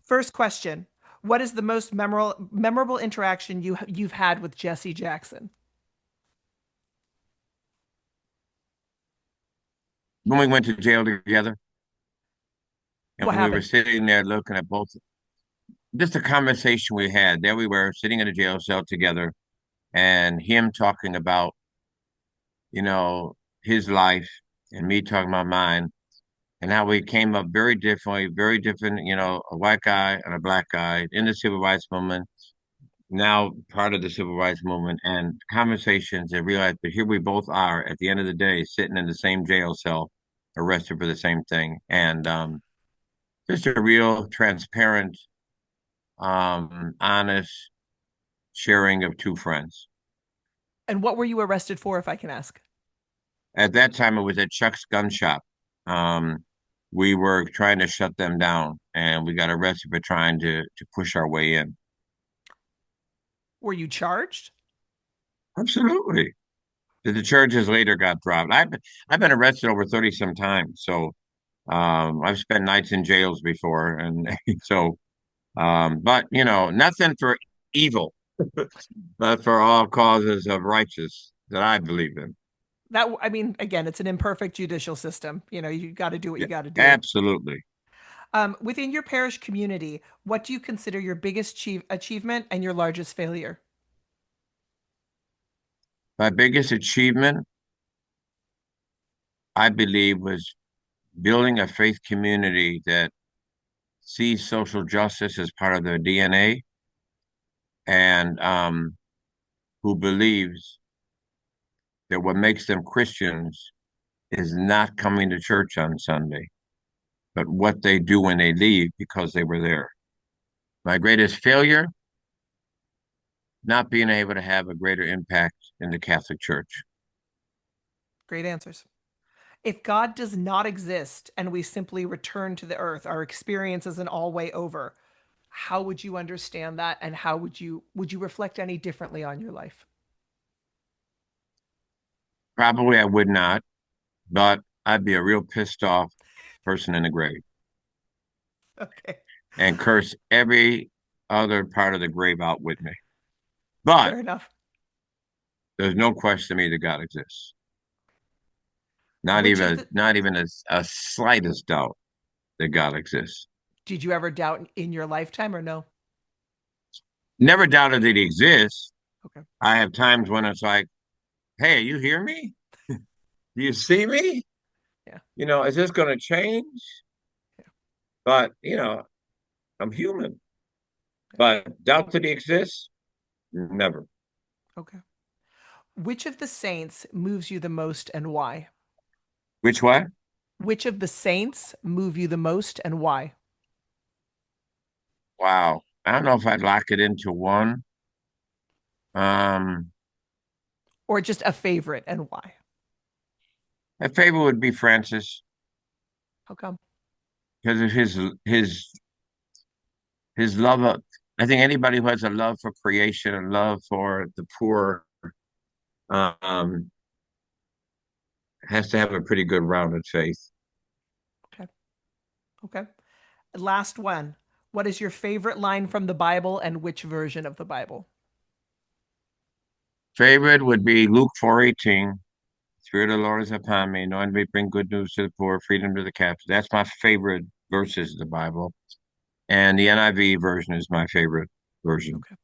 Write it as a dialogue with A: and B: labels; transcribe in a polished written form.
A: First question. What is the most memorable interaction you've had with Jesse Jackson?
B: When we went to jail together and
A: What
B: we were
A: happened?
B: sitting there looking at both, just a conversation we had. There we were sitting in a jail cell together and him talking about, you know, his life and me talking about mine and how we came up very differently, very different, a white guy and a black guy in the civil rights movement, now part of the civil rights movement and conversations and realized, but here we both are at the end of the day, sitting in the same jail cell, arrested for the same thing. And just a real transparent, honest sharing of two friends.
A: And what were you arrested for, if I can ask?
B: At that time, it was at Chuck's gun shop. Um, we were trying to shut them down, and we got arrested for trying to push our way in.
A: Were you charged?
B: Absolutely. The charges later got dropped. I've been arrested over 30 some times, so I've spent nights in jails before, and so but nothing for evil, but for all causes of righteous that I believe in.
A: That I mean, again, it's an imperfect judicial system. You got to do what
B: Yeah,
A: you got to do.
B: absolutely.
A: Within your parish community, what do you consider your biggest achievement and your largest failure?
B: My biggest achievement, I believe, was building a faith community that sees social justice as part of their DNA and who believes that what makes them Christians is not coming to church on Sunday, but what they do when they leave because they were there. My greatest failure, not being able to have a greater impact in the Catholic Church.
A: Great answers. If God does not exist and we simply return to the earth, our experience is an all way over. How would you understand that, and how would you reflect any differently on your life?
B: Probably I would not, but I'd be a real pissed off person in the grave
A: Okay,
B: and curse every other part of the grave out with me. But
A: fair enough.
B: there's no question to me that God exists. Not
A: Which of
B: even
A: the
B: not even a slightest doubt that God exists.
A: Did you ever doubt in your lifetime, or no?
B: Never doubted that he exists.
A: Okay.
B: I have times when it's like, hey, you hear me? Do you see me?
A: Yeah.
B: Is this going to change?
A: Yeah.
B: But, I'm human. But doubt that he exists? Never.
A: Okay. Which of the saints moves you the most, and why?
B: Which one?
A: Which of the saints move you the most, and why?
B: Wow. I don't know if I'd lock it into one. Um,
A: Or just a favorite, and why?
B: my favorite would be Francis
A: How come?
B: because of his love of, I think anybody who has a love for creation and love for the poor um has to have a pretty good rounded faith.
A: Okay. Okay. Last one. What is your favorite line from the Bible, and which version of the Bible?
B: Favorite would be Luke 4:18. Spirit of the Lord is upon me, knowing me bring good news to the poor, freedom to the captives. That's my favorite verses of the Bible. And the NIV version is my favorite version.
A: Okay.